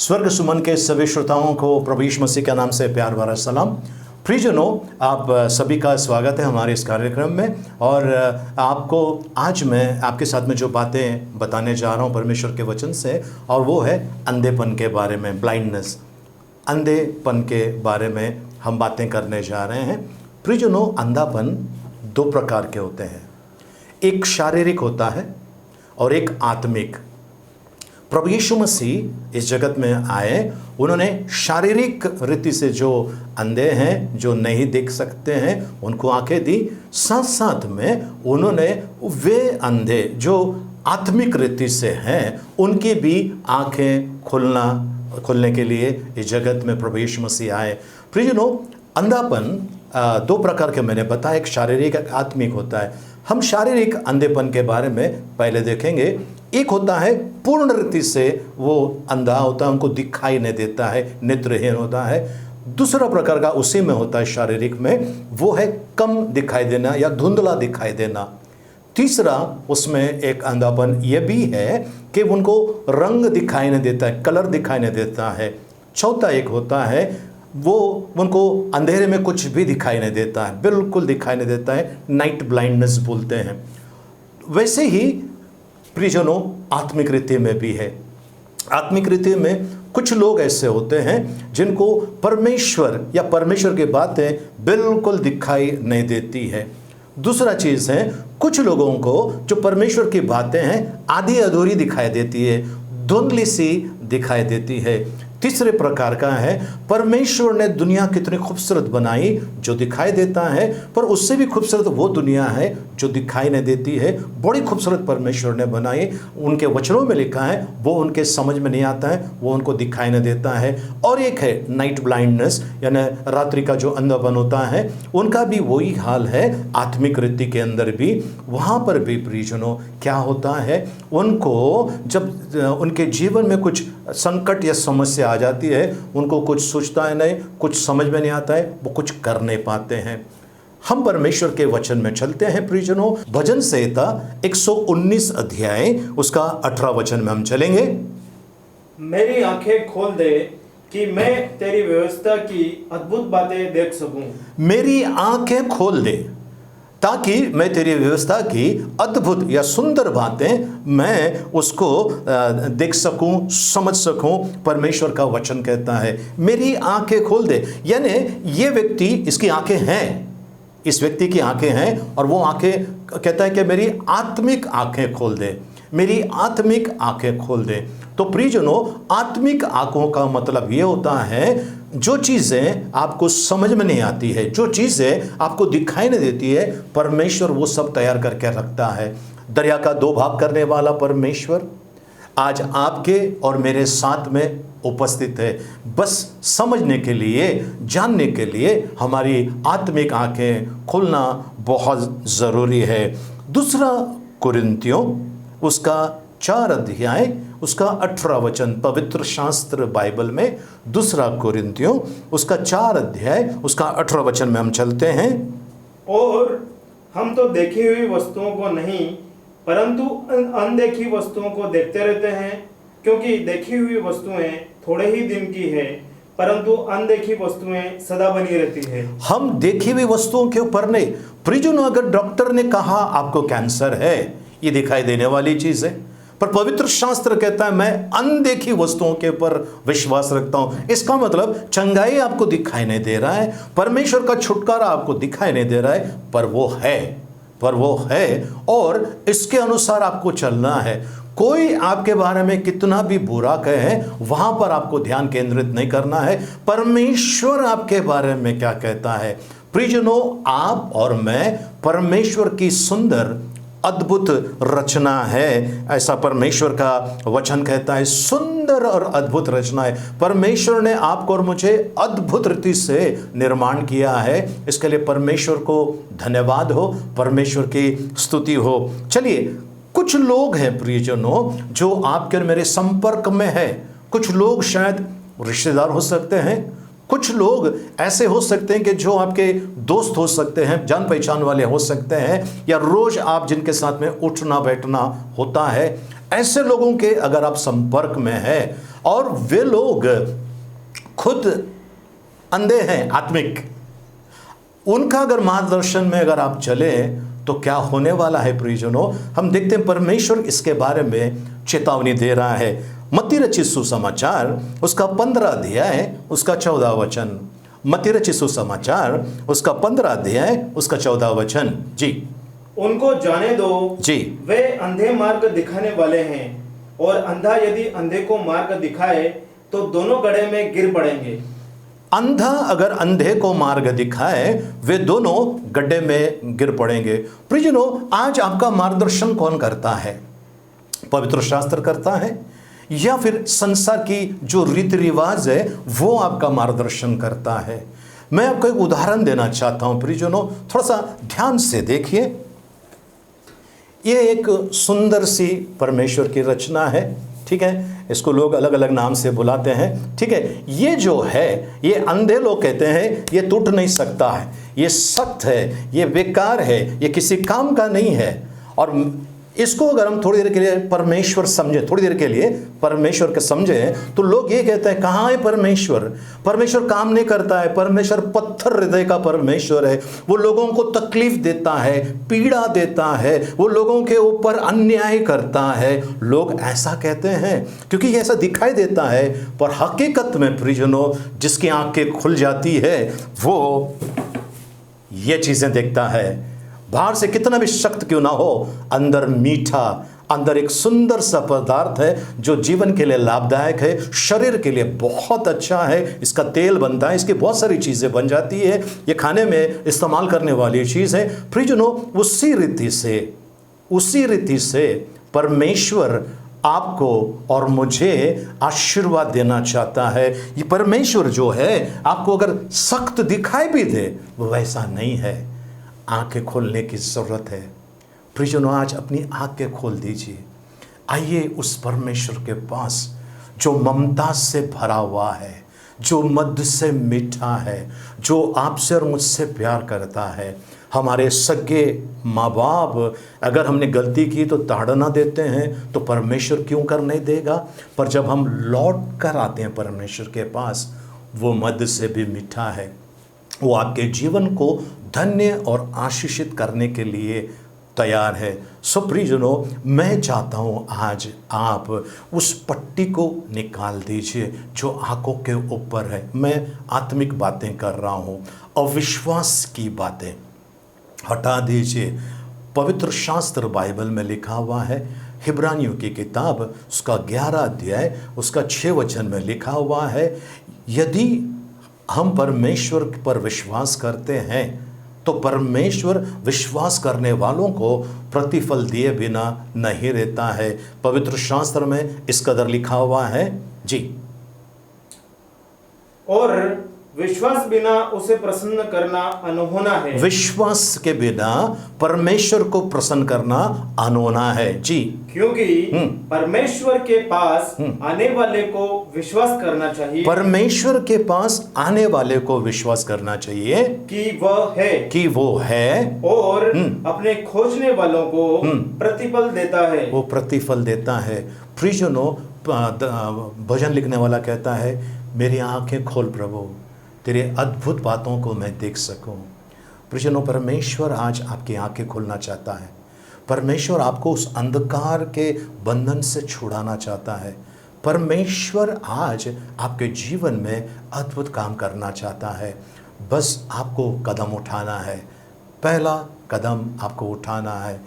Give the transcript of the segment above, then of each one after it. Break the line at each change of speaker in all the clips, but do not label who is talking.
स्वर्ग सुमन के सभी श्रोताओं को प्रभु यीशु मसीह के नाम से प्यार भरा सलाम। प्रियजनों, आप सभी का स्वागत है हमारे इस कार्यक्रम में। और आपको आज मैं आपके साथ में जो बातें बताने जा रहा हूँ परमेश्वर के वचन से, और वो है अंधेपन के बारे में, ब्लाइंडनेस, अंधेपन के बारे में हम बातें करने जा रहे हैं। प्रियजनों, अंधापन दो प्रकार के होते हैं, एक शारीरिक होता है और एक आत्मिक। प्रभु यीशु मसीह इस जगत में आए, उन्होंने शारीरिक रीति से जो अंधे हैं, जो नहीं देख सकते हैं, उनको आंखें दी। साथ साथ में उन्होंने वे अंधे जो आत्मिक रीति से हैं, उनकी भी आंखें खुलने के लिए इस जगत में प्रभु यीशु मसीह आए। प्रियजनों, अंधापन दो प्रकार के मैंने बताया, एक शारीरिक एक आत्मिक होता है। हम शारीरिक अंधेपन के बारे में पहले देखेंगे। एक होता है पूर्ण रीति से वो अंधा होता है, उनको दिखाई नहीं देता है, नेत्रहीन होता है। दूसरा प्रकार का उसी में होता है शारीरिक में, वो है कम दिखाई देना या धुंधला दिखाई देना। तीसरा उसमें एक अंधापन ये भी है कि उनको रंग दिखाई नहीं देता है, कलर दिखाई नहीं देता है। चौथा एक होता है वो उनको अंधेरे में कुछ भी दिखाई नहीं देता है, बिल्कुल दिखाई नहीं देता है, नाइट ब्लाइंडनेस बोलते हैं। वैसे ही प्रियजनों, आत्मिक रीति में भी है। आत्मिक रीति में कुछ लोग ऐसे होते हैं जिनको परमेश्वर या परमेश्वर की बातें बिल्कुल दिखाई नहीं देती है। दूसरा चीज़ है, कुछ लोगों को जो परमेश्वर की बातें हैं आधी अधूरी दिखाई देती है, धुंधली सी दिखाई देती है। तीसरे प्रकार का है, परमेश्वर ने दुनिया कितनी खूबसूरत बनाई जो दिखाई देता है, पर उससे भी खूबसूरत वो दुनिया है जो दिखाई नहीं देती है। बड़ी खूबसूरत परमेश्वर ने बनाई, उनके वचनों में लिखा है, वो उनके समझ में नहीं आता है, वो उनको दिखाई नहीं देता है। और एक है नाइट ब्लाइंडनेस, यानी रात्रि का जो अंधापन होता है, उनका भी वही हाल है। आत्मिक रीति के अंदर भी वहाँ पर भी प्रियजनों क्या होता है, उनको जब उनके जीवन में कुछ संकट या समस्या आ जाती है, उनको कुछ सोचता है नहीं, कुछ समझ में नहीं आता है, वो कुछ कर नहीं पाते हैं। हम परमेश्वर के वचन में चलते हैं प्रियजनों। भजन संहिता 119 अध्याय उसका 18 वचन में हम चलेंगे।
मेरी आंखें खोल दे कि मैं तेरी व्यवस्था की अद्भुत बातें देख सकूं।
मेरी आंखें खोल दे ताकि मैं तेरी व्यवस्था की अद्भुत या सुंदर बातें मैं उसको देख सकूं, समझ सकूं। परमेश्वर का वचन कहता है मेरी आंखें खोल दे, यानी ये व्यक्ति, इसकी आंखें हैं, इस व्यक्ति की आंखें हैं, और वो आंखें कहता है कि मेरी आत्मिक आंखें खोल दे, मेरी आत्मिक आंखें खोल दे। तो प्रियजनों, आत्मिक आंखों का मतलब ये होता है जो चीज़ें आपको समझ में नहीं आती है, जो चीज़ें आपको दिखाई नहीं देती है, परमेश्वर वो सब तैयार करके रखता है। दरिया का दो भाग करने वाला परमेश्वर आज आपके और मेरे साथ में उपस्थित है। बस समझने के लिए, जानने के लिए हमारी आत्मिक आंखें खुलना बहुत ज़रूरी है। दूसरा कुरिन्थियों उसका 4 अध्याय उसका 18 वचन, पवित्र शास्त्र बाइबल में दूसरा कुरिन्थियों उसका 4 अध्याय उसका 18 वचन में हम चलते हैं।
और हम तो देखी हुई वस्तुओं को नहीं परंतु अनदेखी वस्तुओं को देखते रहते हैं, क्योंकि देखी हुई वस्तुएं थोड़े ही दिन की है परंतु अनदेखी वस्तुएं सदा बनी रहती है। हम
देखी हुई वस्तुओं के ऊपर नहीं। प्रियजनों, अगर डॉक्टर ने कहा आपको कैंसर है, ये दिखाई देने वाली चीज है, पर पवित्र शास्त्र कहता है मैं अनदेखी वस्तुओं के ऊपर विश्वास रखता हूं। इसका मतलब चंगाई आपको दिखाई नहीं दे रहा है, परमेश्वर का छुटकारा आपको दिखाई नहीं दे रहा है, पर वो है और इसके अनुसार आपको चलना है। कोई आपके बारे में कितना भी बुरा कहे, वहां पर आपको ध्यान केंद्रित नहीं करना है। परमेश्वर आपके बारे में क्या कहता है। प्रियजनों, आप और मैं परमेश्वर की सुंदर अद्भुत रचना है, ऐसा परमेश्वर का वचन कहता है। सुंदर और अद्भुत रचना है। परमेश्वर ने आपको और मुझे अद्भुत रीति से निर्माण किया है। इसके लिए परमेश्वर को धन्यवाद हो, परमेश्वर की स्तुति हो। चलिए, कुछ लोग हैं प्रियजनों जो आपके और मेरे संपर्क में है। कुछ लोग शायद रिश्तेदार हो सकते हैं, कुछ लोग ऐसे हो सकते हैं कि जो आपके दोस्त हो सकते हैं, जान पहचान वाले हो सकते हैं, या रोज आप जिनके साथ में उठना बैठना होता है। ऐसे लोगों के अगर आप संपर्क में है, और वे लोग खुद अंधे हैं आत्मिक। उनका अगर मार्गदर्शन में अगर आप चले तो क्या होने वाला है प्रियजनों, हम देखते हैं परमेश्वर इसके बारे में चेतावनी दे रहा है। मत्ती रचित सुसमाचार उसका 15 अध्याय उसका 14 वचन। मत्ती रचित सुसमाचार उसका 15 अध्याय उसका 14 वचन। जी,
उनको जाने दो
जी,
वे अंधे मार्ग दिखाने वाले हैं, और अंधा यदि अंधे को मार्ग दिखाए तो दोनों गड्ढे में गिर पड़ेंगे।
अंधा अगर अंधे को मार्ग दिखाए वे दोनों गड्ढे में गिर पड़ेंगे। प्रियजनों, आज आपका मार्गदर्शन कौन करता है? पवित्र शास्त्र करता है या फिर संसार की जो रीति रिवाज है वो आपका मार्गदर्शन करता है? मैं आपको एक उदाहरण देना चाहता हूं प्रियजनों, थोड़ा सा ध्यान से देखिए। ये एक सुंदर सी परमेश्वर की रचना है, ठीक है। इसको लोग अलग अलग नाम से बुलाते हैं, ठीक है। ये जो है ये अंधे लोग कहते हैं ये टूट नहीं सकता है, ये सख्त है, ये बेकार है, ये किसी काम का नहीं है। और इसको अगर हम थोड़ी देर के लिए परमेश्वर समझे, थोड़ी देर के लिए परमेश्वर के समझे, तो लोग ये कहते हैं कहाँ है परमेश्वर? परमेश्वर काम नहीं करता है, परमेश्वर पत्थर हृदय का परमेश्वर है, वो लोगों को तकलीफ देता है, पीड़ा देता है, वो लोगों के ऊपर अन्याय करता है। लोग ऐसा कहते हैं क्योंकि ये ऐसा दिखाई देता है, पर हकीकत में प्रियजनों जिसकी आंखें खुल जाती है वो ये चीजें देखता है। बाहर से कितना भी सख्त क्यों ना हो, अंदर मीठा, अंदर एक सुंदर सा पदार्थ है जो जीवन के लिए लाभदायक है, शरीर के लिए बहुत अच्छा है। इसका तेल बनता है, इसकी बहुत सारी चीज़ें बन जाती है, ये खाने में इस्तेमाल करने वाली चीज़ है। प्रियजनों, उसी रीति से परमेश्वर आपको और मुझे आशीर्वाद देना चाहता है। ये परमेश्वर जो है आपको अगर सख्त दिखाई भी दे वो वैसा नहीं है। आंखें खोलने की ज़रूरत है। प्रियजनों, आज अपनी आंखें खोल दीजिए। आइए उस परमेश्वर के पास जो ममता से भरा हुआ है, जो मधु से मीठा है, जो आपसे और मुझसे प्यार करता है। हमारे सगे माँ बाप अगर हमने गलती की तो ताड़ना देते हैं, तो परमेश्वर क्यों कर नहीं देगा? पर जब हम लौट कर आते हैं परमेश्वर के पास, वो मधु से भी मीठा है। वो आपके जीवन को धन्य और आशीषित करने के लिए तैयार है। सो प्रियजनों, मैं चाहता हूँ आज आप उस पट्टी को निकाल दीजिए जो आंखों के ऊपर है। मैं आत्मिक बातें कर रहा हूँ, अविश्वास की बातें हटा दीजिए। पवित्र शास्त्र बाइबल में लिखा हुआ है, हिब्रानियों की किताब उसका 11 अध्याय उसका 6 वचन में लिखा हुआ है, यदि हम परमेश्वर पर विश्वास करते हैं तो परमेश्वर विश्वास करने वालों को प्रतिफल दिए बिना नहीं रहता है। पवित्र शास्त्र में इस कदर लिखा हुआ है। जी,
और विश्वास बिना उसे प्रसन्न करना अनहोना है।
विश्वास के बिना परमेश्वर को प्रसन्न करना अनहोना है। जी,
क्योंकि परमेश्वर के पास आने वाले को विश्वास करना चाहिए,
परमेश्वर के पास आने वाले को विश्वास करना चाहिए
कि वो है और अपने खोजने वालों को प्रतिफल देता है।
वो प्रतिफल देता है। प्रियजनों, भजन लिखने वाला कहता है, मेरी आंखें खोल प्रभु, तेरे अद्भुत बातों को मैं देख सकूं। प्रियजनों, परमेश्वर आज आपकी आंखें खोलना चाहता है। परमेश्वर आपको उस अंधकार के बंधन से छुड़ाना चाहता है। परमेश्वर आज आपके जीवन में अद्भुत काम करना चाहता है। बस आपको कदम उठाना है, पहला कदम आपको उठाना है।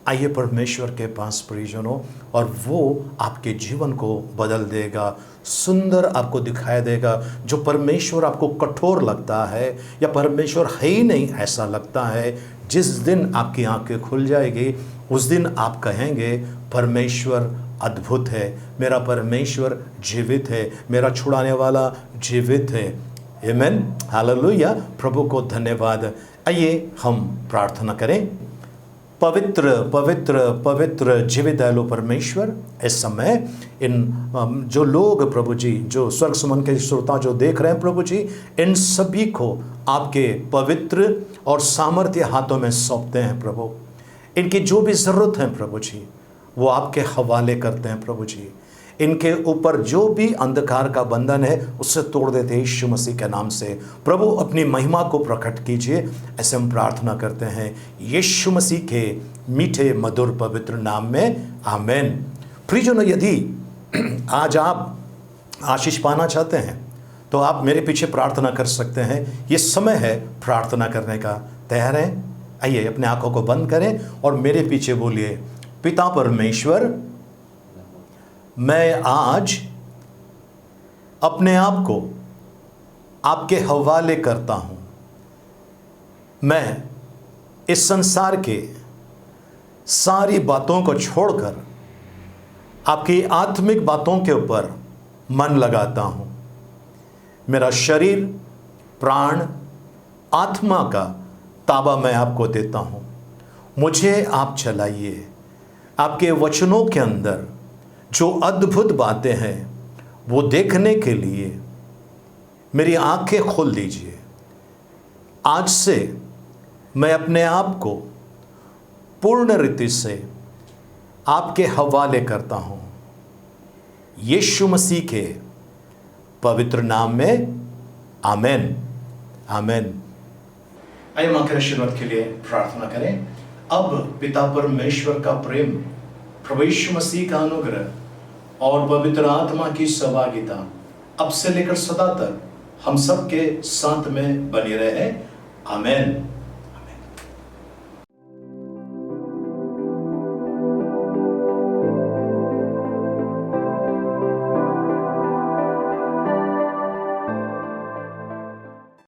आइए परमेश्वर के पास प्रियजनों, और वो आपके जीवन को बदल देगा, सुंदर आपको दिखाई देगा। जो परमेश्वर आपको कठोर लगता है या परमेश्वर है ही नहीं ऐसा लगता है, जिस दिन आपकी आंखें खुल जाएगी उस दिन आप कहेंगे परमेश्वर अद्भुत है, मेरा परमेश्वर जीवित है, मेरा छुड़ाने वाला जीवित है। आमीन, हालेलुया, प्रभु को धन्यवाद। आइए हम प्रार्थना करें। पवित्र पवित्र पवित्र जीवित दयालु परमेश्वर, इस समय इन जो लोग प्रभु जी, जो स्वर्ग सुमन के श्रोता जो देख रहे हैं प्रभु जी, इन सभी को आपके पवित्र और सामर्थ्य हाथों में सौंपते हैं प्रभु। इनकी जो भी ज़रूरत है प्रभु जी वो आपके हवाले करते हैं प्रभु जी। इनके ऊपर जो भी अंधकार का बंधन है उससे तोड़ देते हैं यीशु मसीह के नाम से। प्रभु अपनी महिमा को प्रकट कीजिए, ऐसे हम प्रार्थना करते हैं यीशु मसीह के मीठे मधुर पवित्र नाम में, आमीन। प्रियजनों, यदि आज आप आशीष पाना चाहते हैं तो आप मेरे पीछे प्रार्थना कर सकते हैं। ये समय है प्रार्थना करने का। तैयार हैं? आइए अपने आंखों को बंद करें और मेरे पीछे बोलिए, पिता परमेश्वर, मैं आज अपने आप को आपके हवाले करता हूं। मैं इस संसार के सारी बातों को छोड़कर आपकी आत्मिक बातों के ऊपर मन लगाता हूं। मेरा शरीर, प्राण, आत्मा का ताबा मैं आपको देता हूं। मुझे आप चलाइए। आपके वचनों के अंदर जो अद्भुत बातें हैं वो देखने के लिए मेरी आंखें खोल दीजिए। आज से मैं अपने आप को पूर्ण रीति से आपके हवाले करता हूं, यीशु मसीह के पवित्र नाम में, आमीन, आमीन। आइए मां के आशीर्वाद के लिए प्रार्थना करें। अब पिता परमेश्वर का प्रेम, प्रभु यीशु मसीह का अनुग्रह और पवित्र आत्मा की सहभागिता अब से लेकर सदा तक हम सब के साथ में बनी रहे, आमीन।